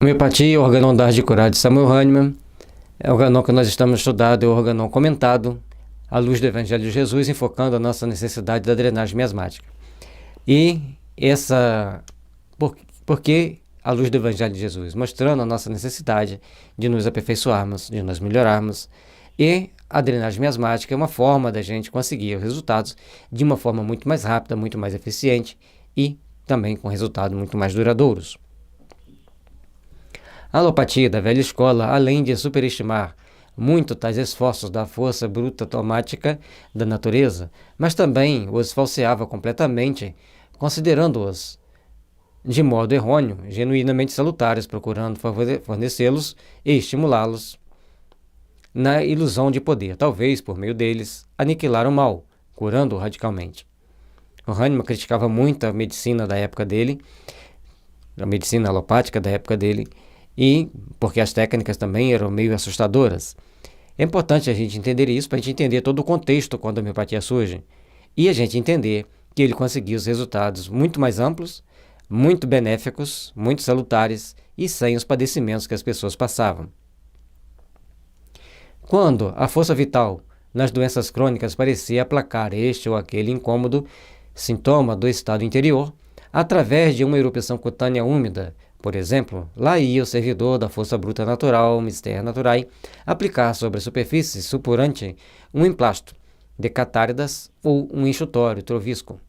Homeopatia, o organon da arte de curar de Samuel Hahnemann, é o organon que nós estamos estudando, é o organon comentado, à luz do Evangelho de Jesus, enfocando a nossa necessidade da drenagem miasmática. E por que à luz do Evangelho de Jesus? Mostrando a nossa necessidade de nos aperfeiçoarmos, de nos melhorarmos. E a drenagem miasmática é uma forma da gente conseguir os resultados de uma forma muito mais rápida, muito mais eficiente e também com resultados muito mais duradouros. A alopatia da velha escola, além de superestimar muito tais esforços da força bruta automática da natureza, mas também os falseava completamente, considerando-os de modo errôneo, genuinamente salutares, procurando fornecê-los e estimulá-los na ilusão de poder, talvez por meio deles, aniquilar o mal, curando-o radicalmente. O Hahnemann criticava muito a medicina da época dele, a medicina alopática da época dele, e porque as técnicas também eram meio assustadoras. É importante a gente entender isso para a gente entender todo o contexto quando a homeopatia surge e a gente entender que ele conseguiu os resultados muito mais amplos, muito benéficos, muito salutares e sem os padecimentos que as pessoas passavam. Quando a força vital nas doenças crônicas parecia aplacar este ou aquele incômodo sintoma do estado interior, através de uma erupção cutânea úmida, por exemplo, lá ia o servidor da força bruta natural, Mister Naturae, aplicar sobre a superfície supurante um emplasto de catáridas ou um enxutório trovisco,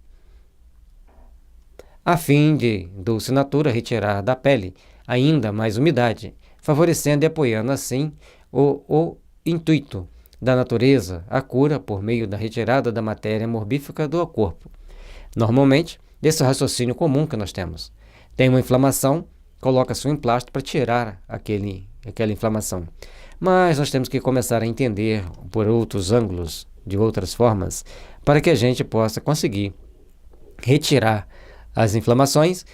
a fim de Dulce Natura retirar da pele ainda mais umidade, favorecendo e apoiando assim o intuito da natureza, a cura por meio da retirada da matéria morbífica do corpo. Normalmente, esse é o raciocínio comum que nós temos. Tem uma inflamação, coloca-se um emplasto para tirar aquela inflamação. Mas nós temos que começar a entender por outros ângulos, de outras formas, para que a gente possa conseguir retirar as inflamações.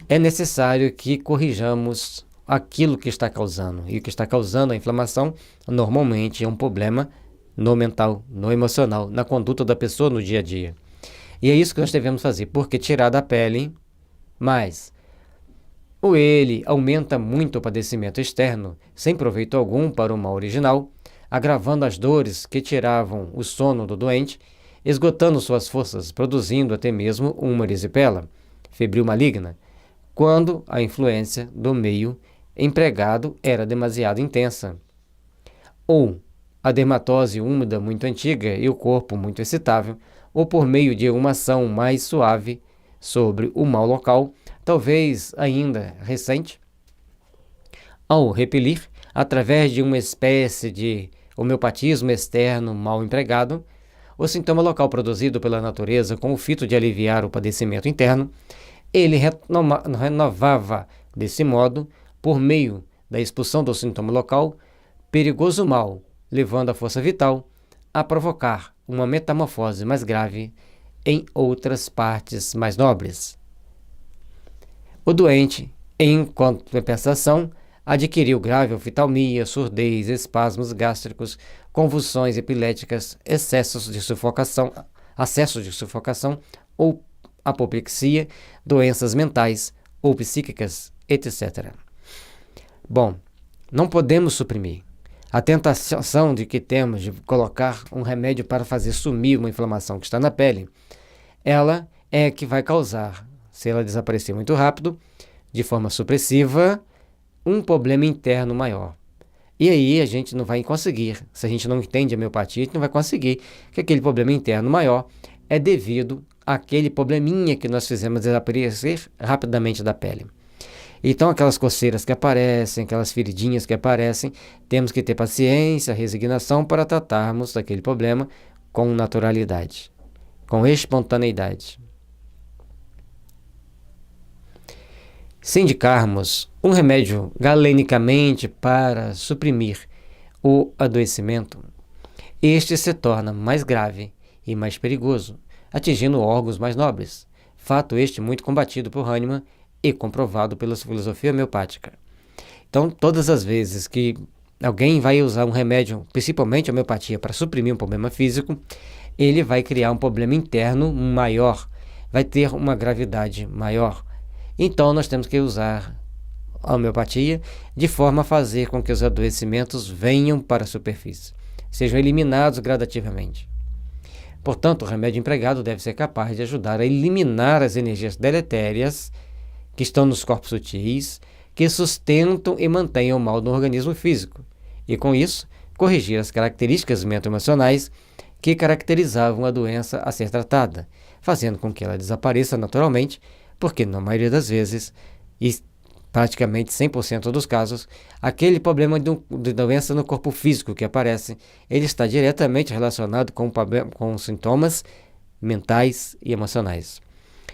É necessário que corrijamos aquilo que está causando. E o que está causando a inflamação normalmente é um problema no mental, no emocional, na conduta da pessoa no dia a dia. E é isso que nós devemos fazer, porque tirar da pele, mas ou ele aumenta muito o padecimento externo, sem proveito algum para o mal original, agravando as dores que tiravam o sono do doente, esgotando suas forças, produzindo até mesmo uma erisipela, febril maligna, quando a influência do meio empregado era demasiado intensa. Ou a dermatose úmida muito antiga e o corpo muito excitável, ou por meio de uma ação mais suave sobre o mal local, talvez ainda recente, ao repelir, através de uma espécie de homeopatismo externo mal empregado, o sintoma local produzido pela natureza com o fito de aliviar o padecimento interno, ele renovava, desse modo, por meio da expulsão do sintoma local, perigoso mal, levando a força vital a provocar uma metamorfose mais grave em outras partes mais nobres. O doente, em compensação, adquiriu grave oftalmia, surdez, espasmos gástricos, convulsões epiléticas, acessos de sufocação ou apoplexia, doenças mentais ou psíquicas, etc. Bom, não podemos suprimir. A tentação de que temos de colocar um remédio para fazer sumir uma inflamação que está na pele, ela é que vai causar, se ela desaparecer muito rápido, de forma supressiva, um problema interno maior. E aí a gente não vai conseguir, se a gente não entende a homeopatia, a gente não vai conseguir que aquele problema interno maior é devido àquele probleminha que nós fizemos desaparecer rapidamente da pele. Então, aquelas coceiras que aparecem, aquelas feridinhas que aparecem, temos que ter paciência, resignação para tratarmos daquele problema com naturalidade, com espontaneidade. Se indicarmos um remédio galenicamente para suprimir o adoecimento, este se torna mais grave e mais perigoso, atingindo órgãos mais nobres. Fato este muito combatido por Hahnemann e comprovado pela filosofia homeopática. Então, todas as vezes que alguém vai usar um remédio, principalmente a homeopatia, para suprimir um problema físico, ele vai criar um problema interno maior, vai ter uma gravidade maior. Então, nós temos que usar a homeopatia de forma a fazer com que os adoecimentos venham para a superfície, sejam eliminados gradativamente. Portanto, o remédio empregado deve ser capaz de ajudar a eliminar as energias deletérias que estão nos corpos sutis, que sustentam e mantêm o mal no organismo físico, e com isso, corrigir as características mento-emocionais que caracterizavam a doença a ser tratada, fazendo com que ela desapareça naturalmente, porque na maioria das vezes, e praticamente 100% dos casos, aquele problema de doença no corpo físico que aparece, ele está diretamente relacionado com sintomas mentais e emocionais.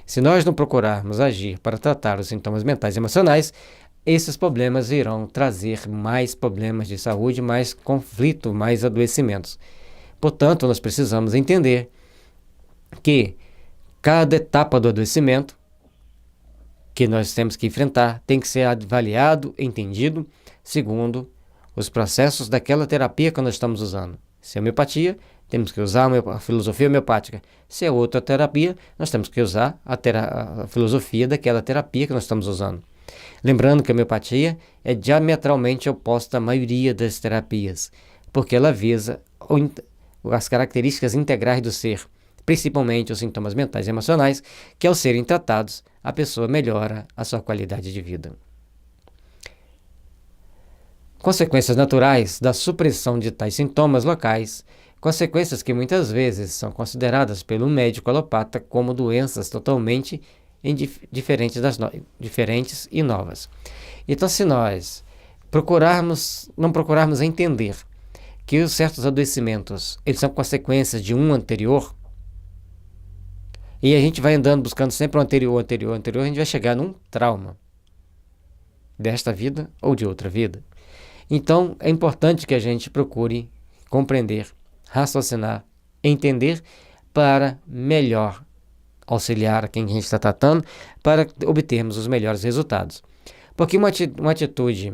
Se nós não procurarmos agir para tratar os sintomas mentais e emocionais, esses problemas irão trazer mais problemas de saúde, mais conflito, mais adoecimentos. Portanto, nós precisamos entender que cada etapa do adoecimento que nós temos que enfrentar tem que ser avaliado, entendido, segundo os processos daquela terapia que nós estamos usando. Se é homeopatia, temos que usar a filosofia homeopática. Se é outra terapia, nós temos que usar a filosofia daquela terapia que nós estamos usando. Lembrando que a homeopatia é diametralmente oposta à maioria das terapias, porque ela visa as características integrais do ser, principalmente os sintomas mentais e emocionais, que ao serem tratados, a pessoa melhora a sua qualidade de vida. Consequências naturais da supressão de tais sintomas locais, consequências que muitas vezes são consideradas pelo médico alopata como doenças totalmente diferentes e novas. Então, se nós não procurarmos entender que os certos adoecimentos eles são consequências de um anterior, e a gente vai andando buscando sempre o anterior, a gente vai chegar num trauma desta vida ou de outra vida. Então, é importante que a gente procure compreender, raciocinar, entender para melhor auxiliar quem a gente está tratando para obtermos os melhores resultados. Porque uma atitude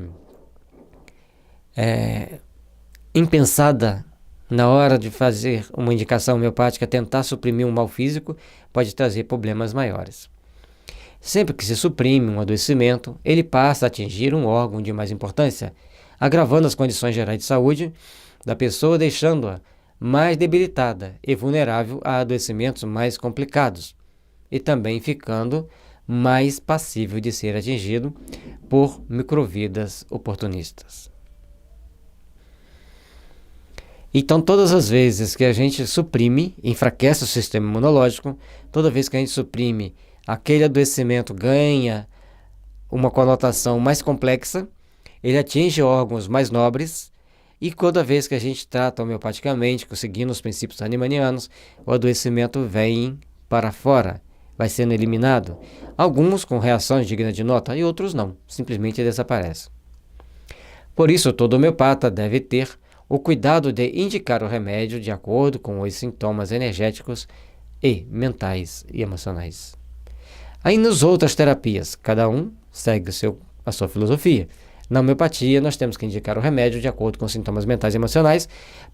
impensada na hora de fazer uma indicação homeopática, tentar suprimir um mal físico, pode trazer problemas maiores. Sempre que se suprime um adoecimento, ele passa a atingir um órgão de mais importância, agravando as condições gerais de saúde da pessoa, deixando-a mais debilitada e vulnerável a adoecimentos mais complicados, e também ficando mais passível de ser atingido por microvidas oportunistas. Então, todas as vezes que a gente suprime, enfraquece o sistema imunológico, toda vez que a gente suprime, aquele adoecimento ganha uma conotação mais complexa, ele atinge órgãos mais nobres, e toda vez que a gente trata homeopaticamente, seguindo os princípios hahnemannianos, o adoecimento vem para fora, vai sendo eliminado. Alguns com reações dignas de nota e outros não, simplesmente desaparecem. Por isso, todo homeopata deve ter o cuidado de indicar o remédio de acordo com os sintomas energéticos e mentais e emocionais. Aí nas outras terapias, cada um segue a sua filosofia. Na homeopatia, nós temos que indicar o remédio de acordo com os sintomas mentais e emocionais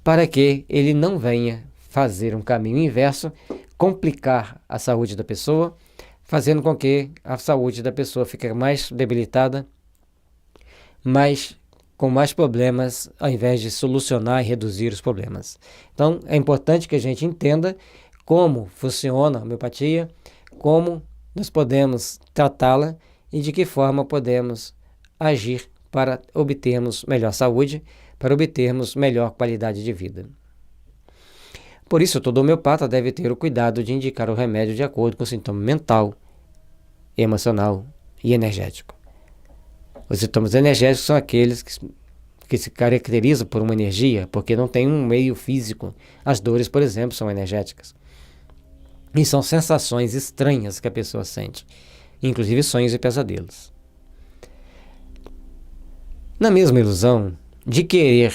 para que ele não venha fazer um caminho inverso, complicar a saúde da pessoa, fazendo com que a saúde da pessoa fique mais debilitada, com mais problemas, ao invés de solucionar e reduzir os problemas. Então, é importante que a gente entenda como funciona a homeopatia, como nós podemos tratá-la e de que forma podemos agir para obtermos melhor saúde, para obtermos melhor qualidade de vida. Por isso, todo homeopata deve ter o cuidado de indicar o remédio de acordo com o sintoma mental, emocional e energético. Os sintomas energéticos são aqueles que se caracterizam por uma energia, porque não tem um meio físico. As dores, por exemplo, são energéticas. E são sensações estranhas que a pessoa sente, inclusive sonhos e pesadelos. Na mesma ilusão de querer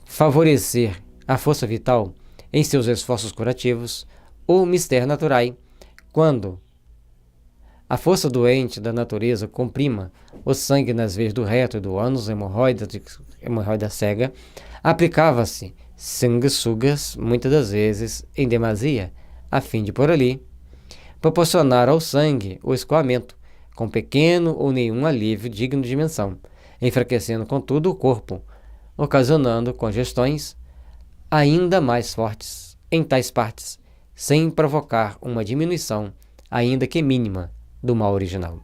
favorecer a força vital em seus esforços curativos, o Mister Naturae, quando a força doente da natureza comprima o sangue nas veias do reto e do ânus, hemorroida cega, aplicava-se sanguessugas, muitas das vezes em demasia, a fim de por ali proporcionar ao sangue o escoamento, com pequeno ou nenhum alívio digno de menção, enfraquecendo contudo o corpo, ocasionando congestões ainda mais fortes em tais partes, sem provocar uma diminuição, ainda que mínima, do mal original.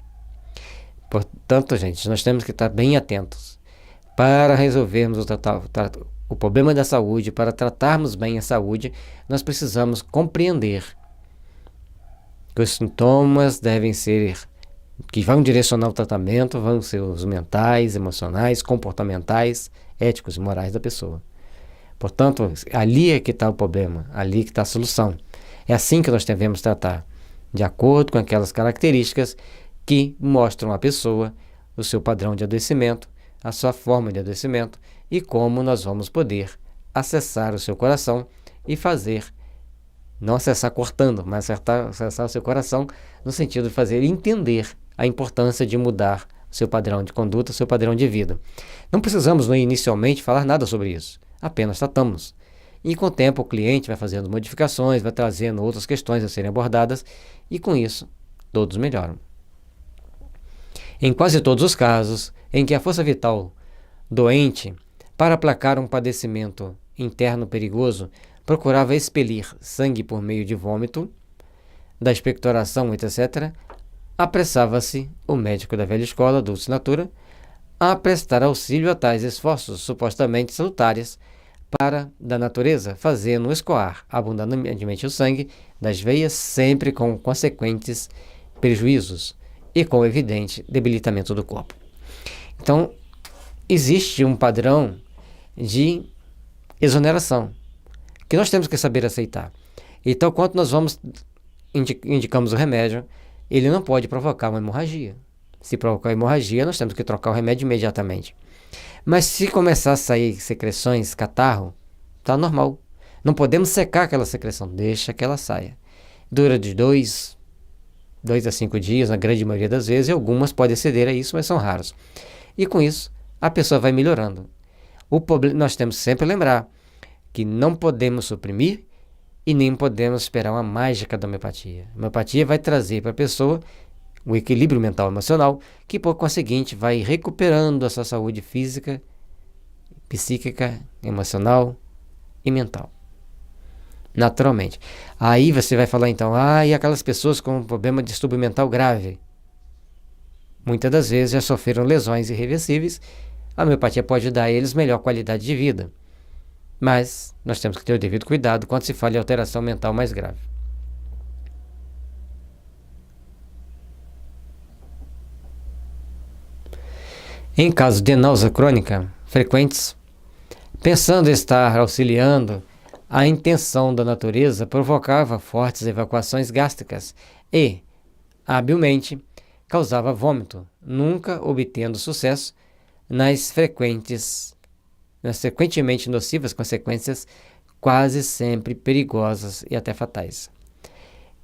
Portanto, gente, nós temos que estar bem atentos para resolvermos o problema da saúde, para tratarmos bem a saúde. Nós precisamos compreender que os sintomas que vão direcionar o tratamento, vão ser os mentais, emocionais, comportamentais, éticos e morais da pessoa. Portanto, ali é que está o problema, ali que está a solução. É assim que nós devemos tratar, de acordo com aquelas características que mostram à pessoa o seu padrão de adoecimento, a sua forma de adoecimento e como nós vamos poder acessar o seu coração e fazer, não acessar cortando, mas acessar o seu coração no sentido de fazer entender a importância de mudar o seu padrão de conduta, o seu padrão de vida. Não precisamos inicialmente falar nada sobre isso, apenas tratamos. E com o tempo o cliente vai fazendo modificações, vai trazendo outras questões a serem abordadas e com isso todos melhoram. Em quase todos os casos em que a força vital doente, para aplacar um padecimento interno perigoso, procurava expelir sangue por meio de vômito, da expectoração, etc., apressava-se o médico da velha escola, Dulce Natura, a prestar auxílio a tais esforços supostamente salutares da natureza, fazendo escoar abundantemente o sangue das veias, sempre com consequentes prejuízos e com evidente debilitamento do corpo. Então, existe um padrão de exoneração que nós temos que saber aceitar. Então, quando nós indicamos o remédio, ele não pode provocar uma hemorragia. Se provocar hemorragia, nós temos que trocar o remédio imediatamente. Mas se começar a sair secreções, catarro, está normal. Não podemos secar aquela secreção, deixa que ela saia. Dura de 2 a 5 dias, na grande maioria das vezes, e algumas podem ceder a isso, mas são raros. E com isso, a pessoa vai melhorando. Nós temos sempre que lembrar que não podemos suprimir e nem podemos esperar uma mágica da homeopatia. A homeopatia vai trazer para a pessoa o equilíbrio mental e emocional, que por conseguinte vai recuperando a sua saúde física, psíquica, emocional e mental. Naturalmente. Aí você vai falar então, e aquelas pessoas com problema de distúrbio mental grave? Muitas das vezes já sofreram lesões irreversíveis, a homeopatia pode dar a eles melhor qualidade de vida. Mas nós temos que ter o devido cuidado quando se fala em alteração mental mais grave. Em casos de náusea crônica frequentes, pensando estar auxiliando, a intenção da natureza provocava fortes evacuações gástricas e, habilmente, causava vômito, nunca obtendo sucesso nas frequentemente nocivas consequências, quase sempre perigosas e até fatais.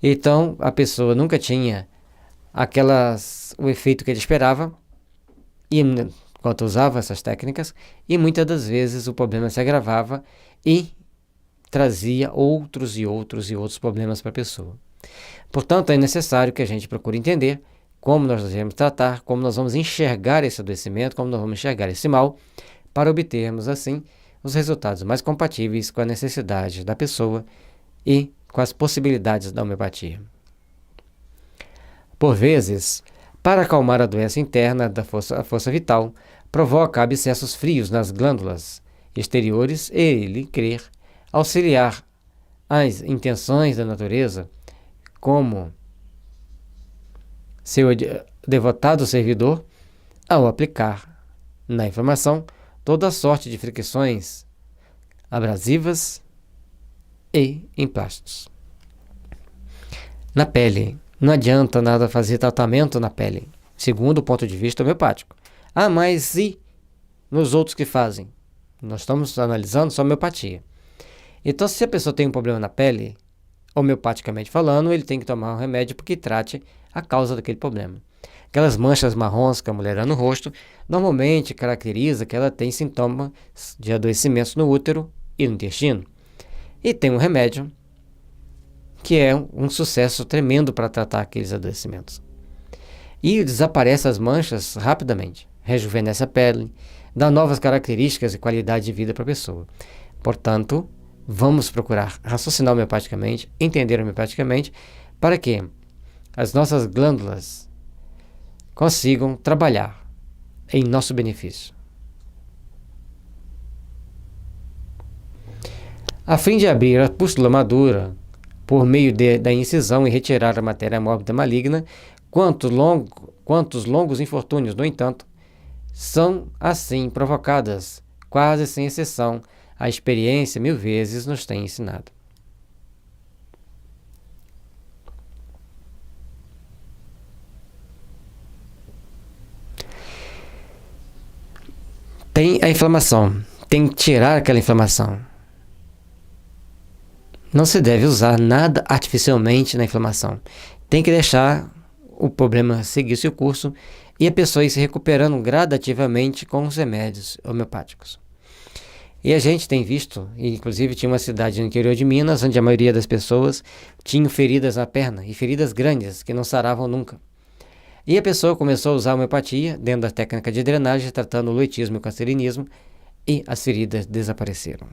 Então, a pessoa nunca tinha o efeito que ele esperava, enquanto usava essas técnicas, e muitas das vezes o problema se agravava e trazia outros problemas para a pessoa. Portanto, é necessário que a gente procure entender como nós devemos tratar, como nós vamos enxergar esse adoecimento, como nós vamos enxergar esse mal, para obtermos, assim, os resultados mais compatíveis com a necessidade da pessoa e com as possibilidades da homeopatia. Por vezes, para acalmar a doença interna a força vital, provoca abscessos frios nas glândulas exteriores e ele querer auxiliar as intenções da natureza como seu devotado servidor ao aplicar na inflamação toda sorte de fricções abrasivas e emplastos. Na pele, não adianta nada fazer tratamento na pele, segundo o ponto de vista homeopático. Mas e nos outros que fazem? Nós estamos analisando só a homeopatia. Então, se a pessoa tem um problema na pele, homeopaticamente falando, ele tem que tomar um remédio que trate a causa daquele problema. Aquelas manchas marrons que a mulher anda no rosto, normalmente caracteriza que ela tem sintomas de adoecimentos no útero e no intestino. E tem um remédio que é um sucesso tremendo para tratar aqueles adoecimentos. e desaparece as manchas rapidamente, rejuvenesce a pele, dá novas características e qualidade de vida para a pessoa. Portanto, vamos procurar raciocinar homeopaticamente, entender homeopaticamente, para que as nossas glândulas consigam trabalhar em nosso benefício. A fim de abrir a pústula madura por meio da incisão e retirar a matéria mórbida maligna, quantos longos infortúnios, no entanto, são assim provocadas, quase sem exceção, a experiência 1000 vezes nos tem ensinado. Tem a inflamação, tem que tirar aquela inflamação. Não se deve usar nada artificialmente na inflamação. Tem que deixar o problema seguir seu curso e a pessoa ir se recuperando gradativamente com os remédios homeopáticos. E a gente tem visto, inclusive tinha uma cidade no interior de Minas, onde a maioria das pessoas tinham feridas na perna, e feridas grandes, que não saravam nunca. E a pessoa começou a usar a homeopatia dentro da técnica de drenagem, tratando o luitismo e o cancerinismo, e as feridas desapareceram.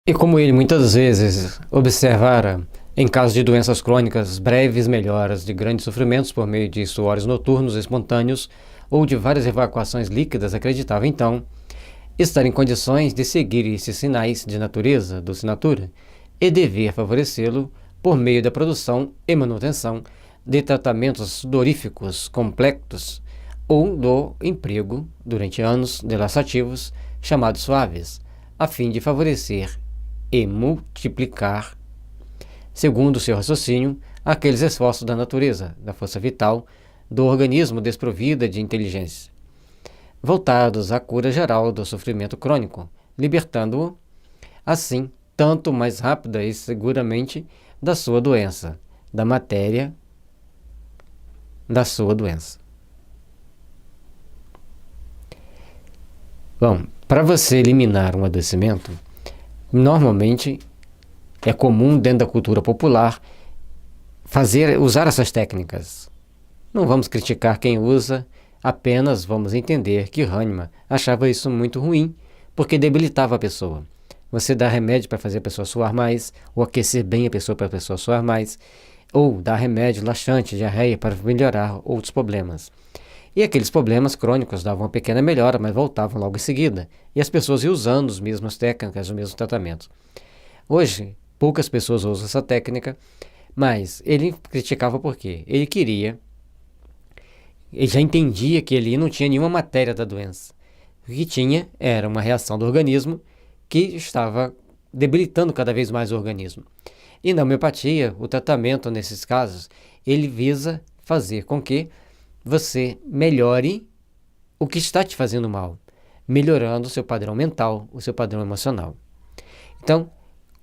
E como ele muitas vezes observara, em caso de doenças crônicas, breves melhoras de grandes sofrimentos por meio de suores noturnos espontâneos ou de várias evacuações líquidas, acreditava então estar em condições de seguir esses sinais de natureza do Sinatura e dever favorecê-lo por meio da produção e manutenção de tratamentos sudoríficos complexos ou do emprego, durante anos, de laxativos chamados suaves, a fim de favorecer e multiplicar, segundo o seu raciocínio, aqueles esforços da natureza, da força vital, do organismo desprovida de inteligência, voltados à cura geral do sofrimento crônico, libertando-o, assim, tanto mais rápida e seguramente da sua doença, da matéria da sua doença. Bom, para você eliminar um adoecimento, normalmente é comum dentro da cultura popular usar essas técnicas. Não vamos criticar quem usa, apenas vamos entender que Hahnemann achava isso muito ruim, porque debilitava a pessoa. Você dá remédio para fazer a pessoa suar mais, ou aquecer bem a pessoa para a pessoa suar mais, ou dar remédio laxante, diarreia, para melhorar outros problemas. E aqueles problemas crônicos davam uma pequena melhora, mas voltavam logo em seguida. E as pessoas iam usando as mesmas técnicas, os mesmos tratamentos. Hoje, poucas pessoas usam essa técnica, mas ele criticava por quê? Ele já entendia que ele não tinha nenhuma matéria da doença. O que tinha era uma reação do organismo que estava debilitando cada vez mais o organismo. E na homeopatia, o tratamento nesses casos, ele visa fazer com que você melhore o que está te fazendo mal, melhorando o seu padrão mental, o seu padrão emocional. Então,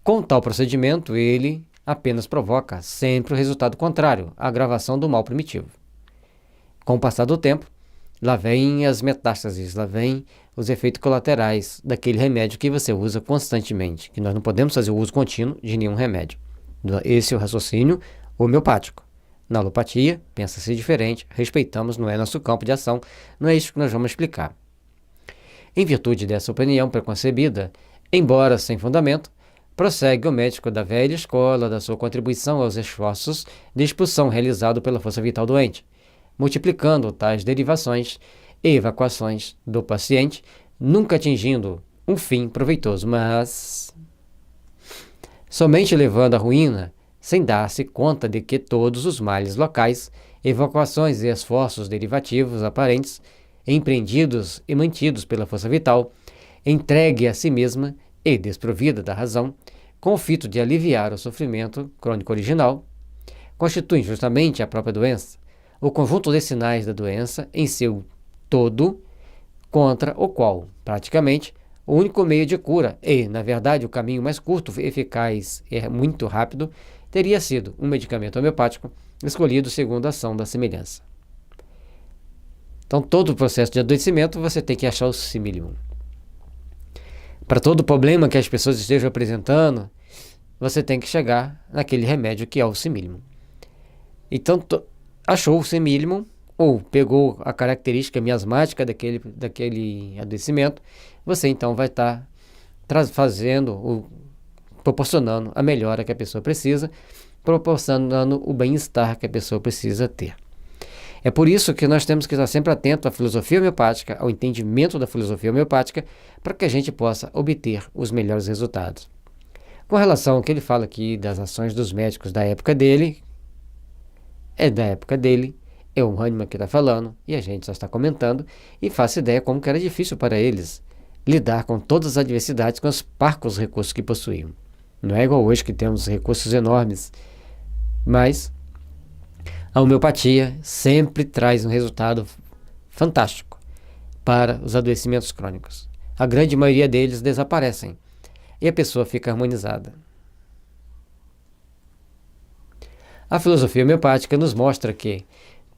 com tal procedimento, ele apenas provoca sempre o resultado contrário, a agravação do mal primitivo. Com o passar do tempo, lá vem as metástases, lá vem os efeitos colaterais daquele remédio que você usa constantemente, que nós não podemos fazer o uso contínuo de nenhum remédio. Esse é o raciocínio homeopático. Na alopatia, pensa-se diferente, respeitamos, não é nosso campo de ação, não é isso que nós vamos explicar. Em virtude dessa opinião preconcebida, embora sem fundamento, prossegue o médico da velha escola da sua contribuição aos esforços de expulsão realizado pela força vital doente, multiplicando tais derivações e evacuações do paciente, nunca atingindo um fim proveitoso, mas somente levando à ruína, sem dar-se conta de que todos os males locais, evacuações e esforços derivativos aparentes, empreendidos e mantidos pela força vital, entregue a si mesma e desprovida da razão, com o fito de aliviar o sofrimento crônico original, constituem justamente a própria doença, o conjunto de sinais da doença em seu todo, contra o qual, praticamente, o único meio de cura e, na verdade, o caminho mais curto, eficaz e muito rápido, teria sido um medicamento homeopático escolhido segundo a ação da semelhança. Então, todo o processo de adoecimento, você tem que achar o similium. Para todo problema que as pessoas estejam apresentando, você tem que chegar naquele remédio que é o similium. Então, achou o semílimo ou pegou a característica miasmática daquele adoecimento, você então vai estar proporcionando a melhora que a pessoa precisa, proporcionando o bem-estar que a pessoa precisa ter. É por isso que nós temos que estar sempre atentos à filosofia homeopática, ao entendimento da filosofia homeopática, para que a gente possa obter os melhores resultados. Com relação ao que ele fala aqui das ações dos médicos da época dele, é o Hahnemann que está falando, e a gente só está comentando, e faço ideia como que era difícil para eles lidar com todas as adversidades com os parcos recursos que possuíam. Não é igual hoje que temos recursos enormes, mas a homeopatia sempre traz um resultado fantástico para os adoecimentos crônicos. A grande maioria deles desaparecem e a pessoa fica harmonizada. A filosofia homeopática nos mostra que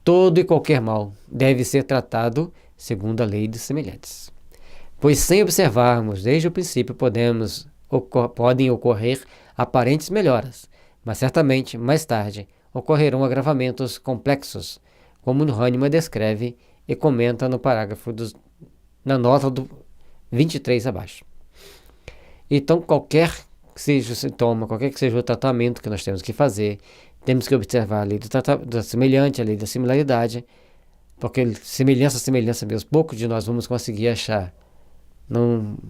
todo e qualquer mal deve ser tratado segundo a lei dos semelhantes. Pois sem observarmos desde o princípio podem ocorrer aparentes melhoras, mas certamente mais tarde ocorrerão agravamentos complexos, como Hahnemann descreve e comenta no parágrafo na nota do 23 abaixo. Então, qualquer que seja o sintoma, qualquer que seja o tratamento que nós temos que fazer, temos que observar a lei da semelhante, a lei da similaridade, porque semelhança mesmo, pouco de nós vamos conseguir achar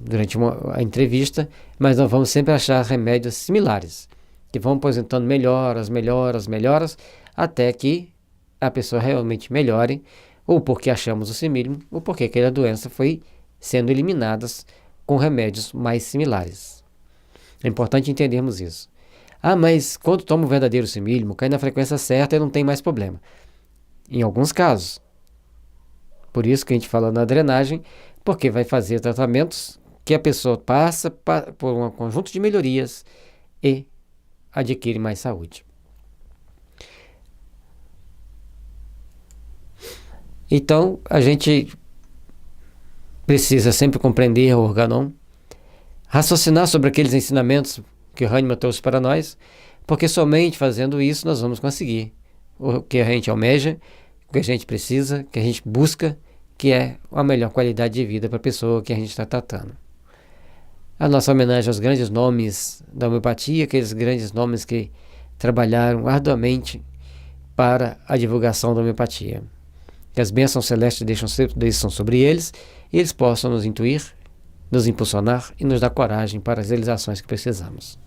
durante a entrevista, mas nós vamos sempre achar remédios similares, que vão apresentando melhoras, até que a pessoa realmente melhore, ou porque achamos o semílimo, ou porque aquela doença foi sendo eliminada com remédios mais similares. É importante entendermos isso. Mas quando toma o verdadeiro semílimo, cai na frequência certa e não tem mais problema. Em alguns casos. Por isso que a gente fala na drenagem, porque vai fazer tratamentos que a pessoa passa por um conjunto de melhorias e adquire mais saúde. Então, a gente precisa sempre compreender o organon, raciocinar sobre aqueles ensinamentos que o Hahnemann trouxe para nós, porque somente fazendo isso nós vamos conseguir o que a gente almeja, o que a gente precisa, que a gente busca, que é a melhor qualidade de vida para a pessoa que a gente está tratando. A nossa homenagem aos grandes nomes da homeopatia, aqueles grandes nomes que trabalharam arduamente para a divulgação da homeopatia. Que as bênçãos celestes deixam sobre eles e eles possam nos intuir, nos impulsionar e nos dar coragem para as realizações que precisamos.